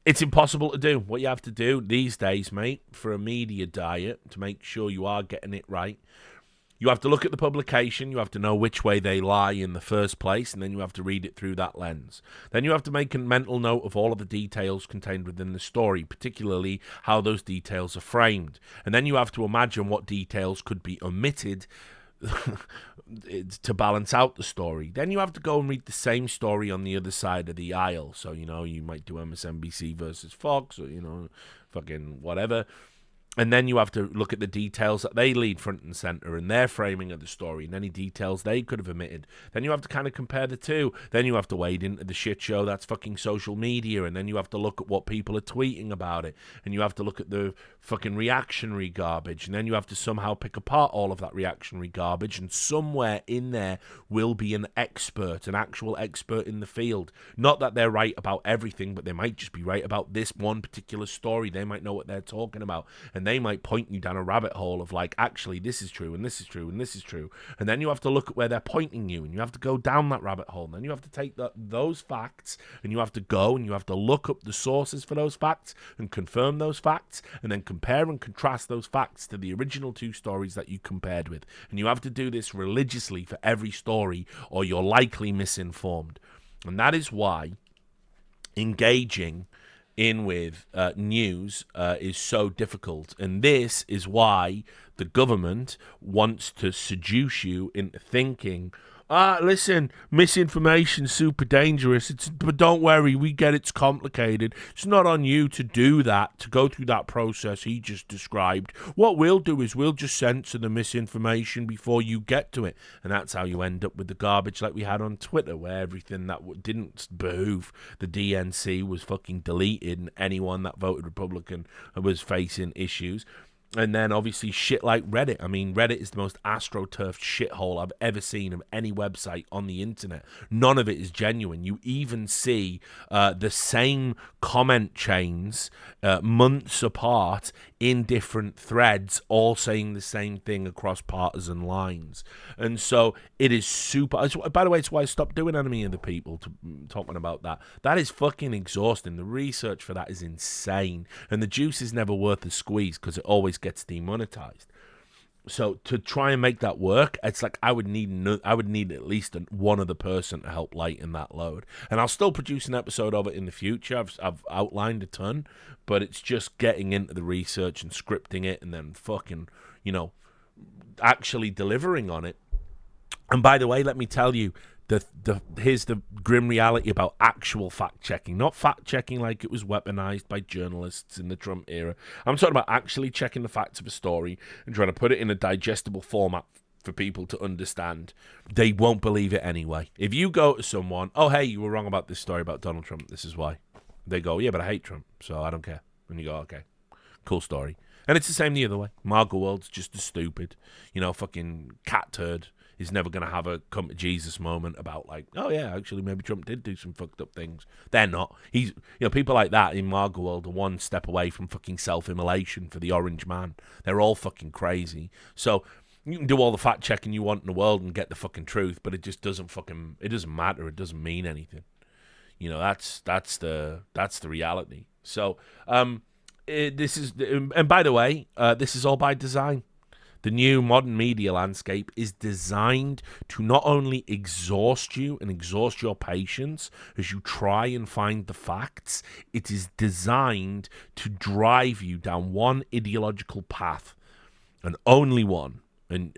S1: It's impossible to do. What you have to do these days, mate, for a media diet, to make sure you are getting it right, You have to look at the publication, you have to know which way they lie in the first place, and then you have to read it through that lens. Then you have to make a mental note of all of the details contained within the story, particularly how those details are framed. And then you have to imagine what details could be omitted to balance out the story. Then you have to go and read the same story on the other side of the aisle. So, you might do MSNBC versus Fox, or, fucking whatever. And then you have to look at the details that they lead front and center in their framing of the story and any details they could have omitted. Then you have to kind of compare the two. Then you have to wade into the shit show that's fucking social media. And then you have to look at what people are tweeting about it. And you have to look at the fucking reactionary garbage. And then you have to somehow pick apart all of that reactionary garbage. And somewhere in there will be an expert, an actual expert in the field. Not that they're right about everything, but they might just be right about this one particular story. They might know what they're talking about. And they might point you down a rabbit hole of like, actually, this is true, and this is true, and this is true. And then you have to look at where they're pointing you, and you have to go down that rabbit hole. And then you have to take those facts, and you have to go, and you have to look up the sources for those facts, and confirm those facts, and then compare and contrast those facts to the original two stories that you compared with. And you have to do this religiously for every story, or you're likely misinformed. And that is why engaging in with news is so difficult. And this is why the government wants to seduce you into thinking, listen, misinformation's super dangerous. But don't worry, we get it's complicated. It's not on you to do that, to go through that process he just described. What we'll do is we'll just censor the misinformation before you get to it. And that's how you end up with the garbage like we had on Twitter, where everything that didn't behoove the DNC was fucking deleted, and anyone that voted Republican was facing issues. And then obviously shit like Reddit. I mean, Reddit is the most astroturfed shithole I've ever seen of any website on the internet. None of it is genuine. You even see the same comment chains months apart in different threads, all saying the same thing across partisan lines. And so it is super. By the way, it's why I stopped doing Enemy of the People, talking about that. That is fucking exhausting. The research for that is insane. And the juice is never worth the squeeze because it always gets demonetized. So to try and make that work, it's like I would need at least one other person to help lighten that load. And I'll still produce an episode of it in the future. I've outlined a ton, but it's just getting into the research and scripting it, and then fucking, actually delivering on it. And by the way, let me tell you, here's the grim reality about actual fact-checking. Not fact-checking like it was weaponized by journalists in the Trump era. I'm talking about actually checking the facts of a story and trying to put it in a digestible format for people to understand. They won't believe it anyway. If you go to someone, oh, hey, you were wrong about this story about Donald Trump, this is why. They go, yeah, but I hate Trump, so I don't care. And you go, okay, cool story. And it's the same the other way. Margot World's just as stupid. Fucking cat turd is never going to have a come to Jesus moment about like, oh yeah, actually maybe Trump did do some fucked up things. They're not. He's, people like that in Margot World are one step away from fucking self-immolation for the orange man. They're all fucking crazy. So you can do all the fact checking you want in the world and get the fucking truth, but it just doesn't matter. It doesn't mean anything. That's the reality. So, this is, and by the way, this is all by design. The new modern media landscape is designed to not only exhaust you and exhaust your patience as you try and find the facts, it is designed to drive you down one ideological path, and only one, and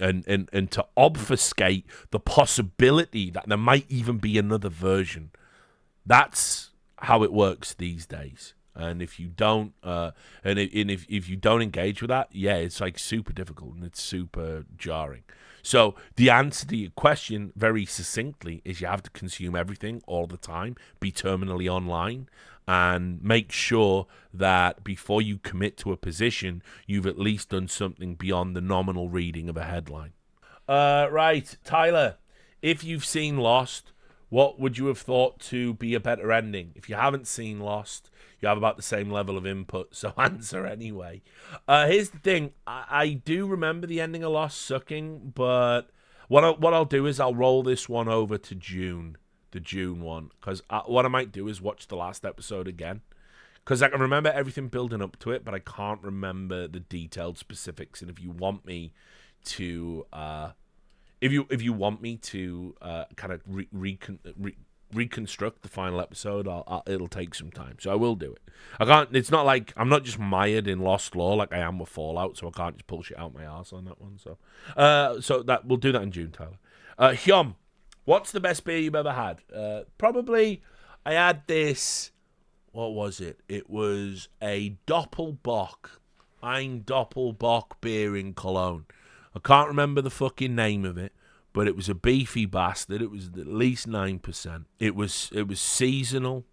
S1: to obfuscate the possibility that there might even be another version. That's how it works these days. And if you don't, if you don't engage with that, yeah, it's like super difficult and it's super jarring. So the answer to your question, very succinctly, is you have to consume everything all the time, be terminally online, and make sure that before you commit to a position, you've at least done something beyond the nominal reading of a headline. Right, Tyler, if you've seen Lost, what would you have thought to be a better ending? If you haven't seen Lost, you have about the same level of input, so answer anyway. Here's the thing. I do remember the ending of Lost sucking, but what I'll do is I'll roll this one over to June, the June one, because what I might do is watch the last episode again, because I can remember everything building up to it, but I can't remember the detailed specifics, and if you want me to if you want me to kind of reconstruct the final episode, it'll take some time, so I will do it. I can't. It's not like I'm not just mired in Lost Lore like I am with Fallout, so I can't just pull shit out my arse on that one. So that we'll do that in June, Tyler. Hyom, what's the best beer you've ever had? Probably I had this. What was it? It was a Doppelbock, Ein Doppelbock beer in Cologne. I can't remember the fucking name of it, but it was a beefy bastard. It was at least 9%. It was seasonal.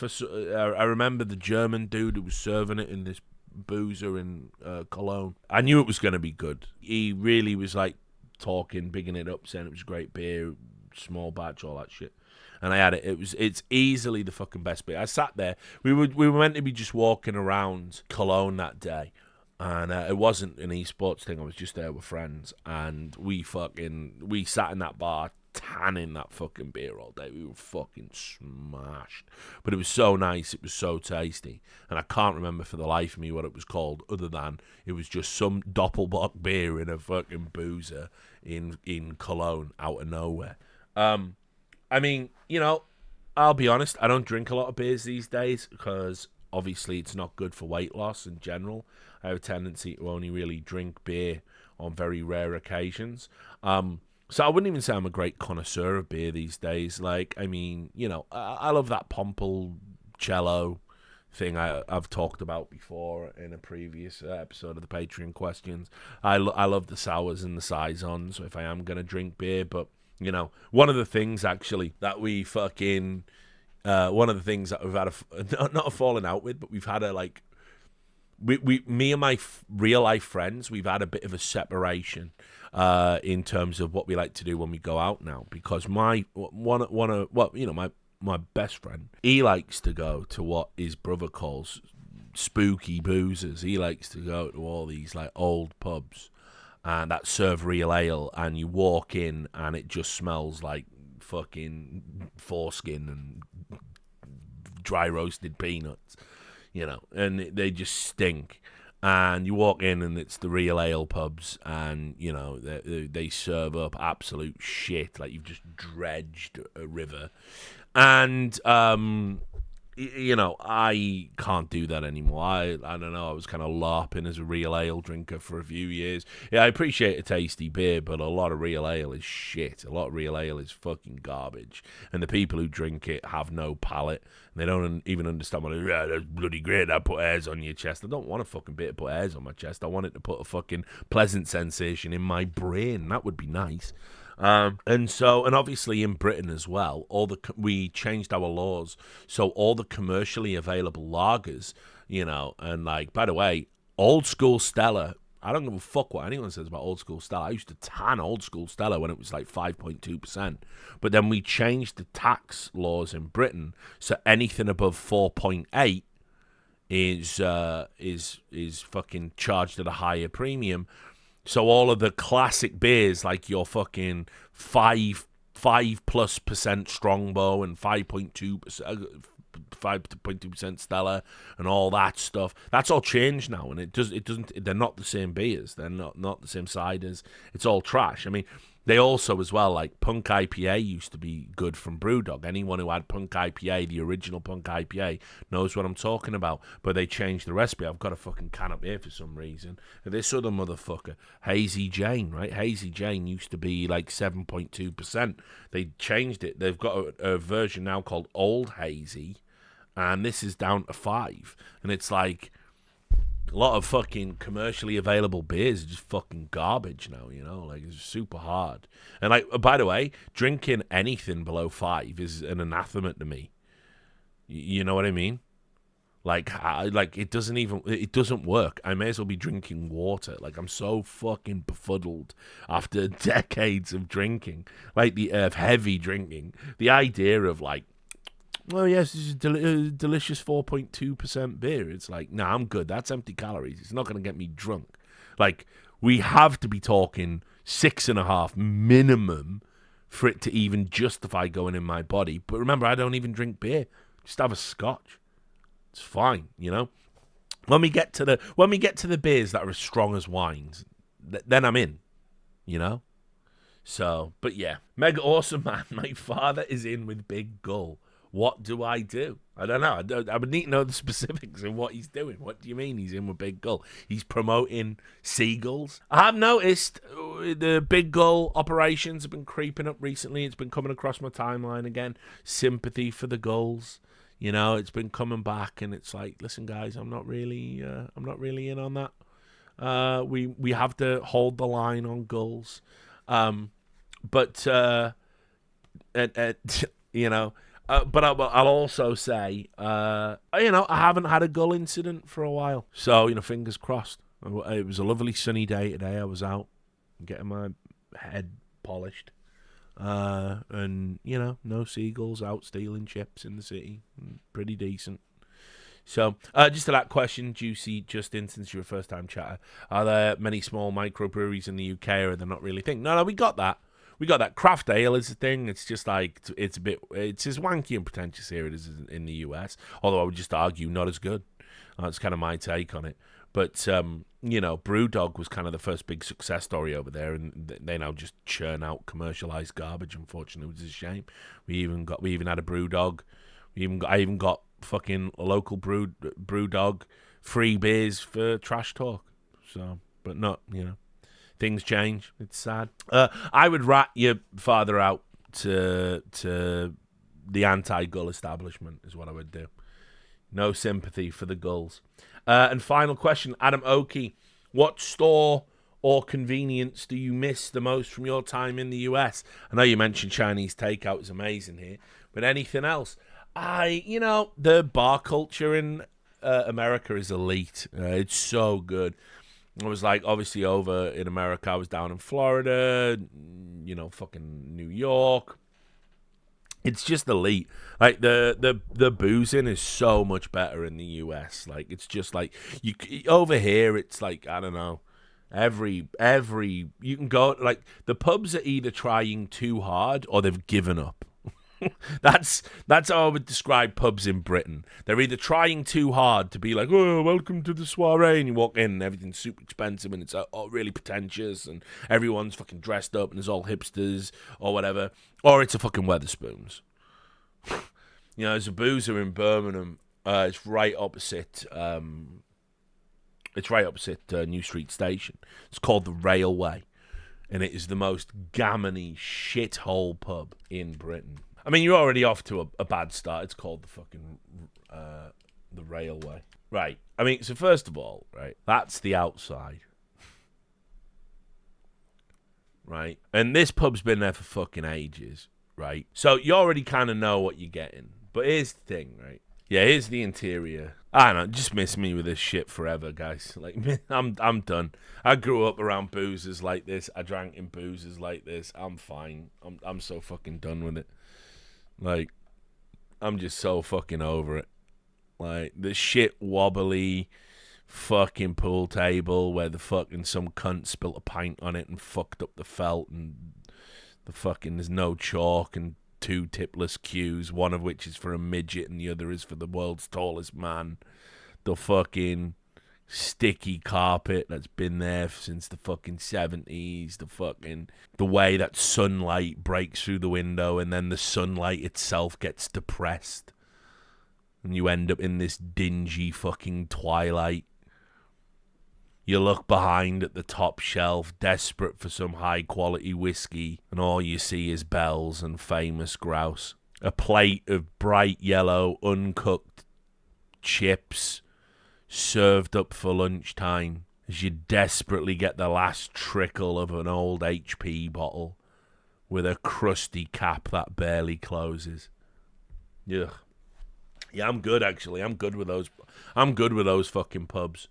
S1: I remember the German dude who was serving it in this boozer in Cologne. I knew it was going to be good. He really was like talking, bigging it up, saying it was great beer, small batch, all that shit. And I had it. It's easily the fucking best beer. I sat there. We were meant to be just walking around Cologne that day. And it wasn't an esports thing. I was just there with friends, and we sat in that bar tanning that fucking beer all day. We were fucking smashed, but it was so nice. It was so tasty, and I can't remember for the life of me what it was called, other than it was just some Doppelbock beer in a fucking boozer in Cologne out of nowhere. I mean, I'll be honest. I don't drink a lot of beers these days because obviously it's not good for weight loss in general. I have a tendency to only really drink beer on very rare occasions. So I wouldn't even say I'm a great connoisseur of beer these days. Like, I mean, I love that Pompolcello thing I've talked about before in a previous episode of the Patreon questions. I love the sours and the saisons if I am going to drink beer. But, one of the things actually that we fucking... one of the things that we've had not a falling out with, but we've had a like... Me and my real life friends, we've had a bit of a separation in terms of what we like to do when we go out now. Because my best friend, he likes to go to what his brother calls spooky boozers. He likes to go to all these like old pubs and that serve real ale, and you walk in and it just smells like fucking foreskin and dry roasted peanuts. And they just stink. And you walk in and it's the real ale pubs, and, they serve up absolute shit, like you've just dredged a river. And, I can't do that anymore. I don't know, I was kind of LARPing as a real ale drinker for a few years. Yeah, I appreciate a tasty beer, but a lot of real ale is shit. A lot of real ale is fucking garbage. And the people who drink it have no palate. And they don't even understand what that's bloody great, that put hairs on your chest. I don't want a fucking bit to put hairs on my chest. I want it to put a fucking pleasant sensation in my brain. That would be nice. And obviously in Britain as well, we changed our laws, so all the commercially available lagers, and like, by the way, old school Stella, I don't give a fuck what anyone says about old school Stella. I used to tan old school Stella when it was like 5.2%, but then we changed the tax laws in Britain, so anything above 4.8 is fucking charged at a higher premium. So all of the classic beers, like your fucking 5+% Strongbow and 5.2% Stella and all that stuff, that's all changed now, and it doesn't. They're not the same beers. They're not the same ciders. It's all trash. I mean, they also as well, like Punk IPA used to be good from Brewdog. Anyone who had Punk IPA, the original Punk IPA, knows what I'm talking about. But they changed the recipe. I've got a fucking can up here for some reason. And this other motherfucker, Hazy Jane, right? Hazy Jane used to be like 7.2%. They changed it. They've got a version now called Old Hazy, and this is down to 5. And it's like, a lot of fucking commercially available beers are just fucking garbage now, like it's super hard. And like, by the way, drinking anything below 5 is an anathema to me. You know what I mean? Like it doesn't work. I may as well be drinking water. Like, I'm so fucking befuddled after decades of drinking, like of heavy drinking. The idea of like, well, yes, this is a delicious 4.2% beer. It's like, nah, I'm good. That's empty calories. It's not going to get me drunk. Like, we have to be talking 6.5 minimum for it to even justify going in my body. But remember, I don't even drink beer. Just have a scotch. It's fine, When we get to the beers that are as strong as wines, then I'm in. you know? So, but yeah, mega awesome, man. My father is in with Big Gull. What do I do? I don't know. I would need to know the specifics of what he's doing. What do you mean he's in with Big Gull? He's promoting seagulls. I have noticed the Big Gull operations have been creeping up recently. It's been coming across my timeline again. Sympathy for the gulls. You know, it's been coming back, and it's like, listen, guys, I'm not really in on that. We have to hold the line on gulls. But you know, but I'll also say, you know, I haven't had a gull incident for a while, so you know, fingers crossed. It was a lovely sunny day today. I was out getting my head polished, and you know, no seagulls out stealing chips in the city. Pretty decent. So, just to that question, Juicy, Justin, since you're a first-time chatter, are there many small microbreweries in the UK, or are they not really a thing? No, we got that. We got that. Craft ale is a thing. It's just like, it's as wanky and pretentious here as it is in the US. Although I would just argue not as good. That's kind of my take on it. But, you know, Brewdog was kind of the first big success story over there, and they now just churn out commercialized garbage, unfortunately, which is a shame. We even had a Brewdog. I even got fucking a local Brewdog free beers for trash talk. So, but not, you know. Things change. It's sad. I would rat your father out to the anti-gull establishment is what I would do. No sympathy for the gulls. And final question, Adam Oakey. What store or convenience do you miss the most from your time in the US? I know you mentioned Chinese takeout is amazing here, but anything else? You know, the bar culture in America is elite. It's so good. I was like, obviously over in America, I was down in Florida, you know, fucking New York. It's just elite. Like the boozing is so much better in the US. Like it's just like you over here. It's like, I don't know. Every you can go, like the pubs are either trying too hard or they've given up. That's how I would describe pubs in Britain. They're either trying too hard to be like, oh, welcome to the soiree, and you walk in and everything's super expensive and it's really pretentious and everyone's fucking dressed up and it's all hipsters or whatever, or it's a fucking Weatherspoons. You know, there's a boozer in Birmingham. It's right opposite. New Street Station. It's called the Railway, and it is the most gammony shithole pub in Britain. I mean, you're already off to a bad start. It's called the fucking the Railway. Right. I mean, so first of all, right, that's the outside. Right? And this pub's been there for fucking ages, right? So you already kind of know what you're getting. But here's the thing, right? Yeah, here's the interior. I don't know, just miss me with this shit forever, guys. Like, I'm done. I grew up around boozers like this. I drank in boozers like this. I'm fine. I'm so fucking done with it. Like, I'm just so fucking over it. Like, the shit wobbly fucking pool table where the fucking some cunt spilt a pint on it and fucked up the felt, and the fucking there's no chalk and two tipless cues, one of which is for a midget and the other is for the world's tallest man. The fucking sticky carpet that's been there since the fucking 70s. The way that sunlight breaks through the window and then the sunlight itself gets depressed and you end up in this dingy fucking twilight. You look behind at the top shelf, desperate for some high-quality whiskey, and all you see is bells and famous grouse. A plate of bright yellow, uncooked chips served up for lunchtime as you desperately get the last trickle of an old HP bottle with a crusty cap that barely closes. Ugh. Yeah, I'm good, actually. I'm good with those fucking pubs.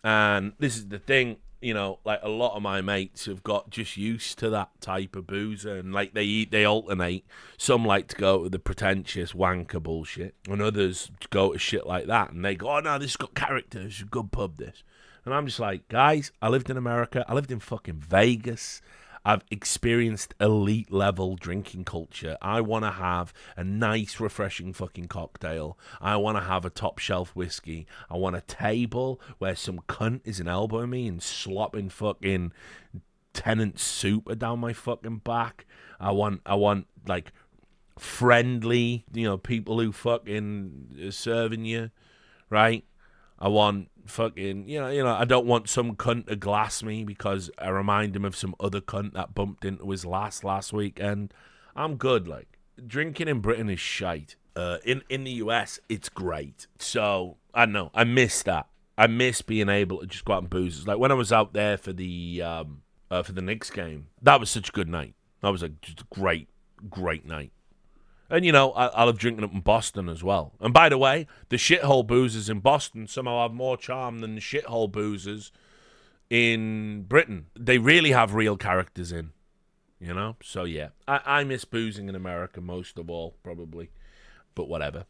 S1: And this is the thing, you know, like a lot of my mates have got just used to that type of boozer, and like they alternate. Some like to go to the pretentious wanker bullshit, and others go to shit like that, and they go, oh no, this has got character, it's a good pub, this. And I'm just like, guys, I lived in America, I lived in fucking Vegas, I've experienced elite level drinking culture. I want to have a nice, refreshing fucking cocktail. I want to have a top shelf whiskey. I want a table where some cunt isn't elbowing me and slopping fucking tenant super down my fucking back. I want like friendly, people who fucking are serving you, right? I want fucking, I don't want some cunt to glass me because I remind him of some other cunt that bumped into his last weekend. I'm good. Like, drinking in Britain is shite. In the US, it's great. So I don't know. I miss that. I miss being able to just go out and booze. Like when I was out there for the Knicks game, that was such a good night. That was just a great night. And, I love drinking up in Boston as well. And by the way, the shithole boozers in Boston somehow have more charm than the shithole boozers in Britain. They really have real characters in, So, yeah, I miss boozing in America most of all, probably. But whatever.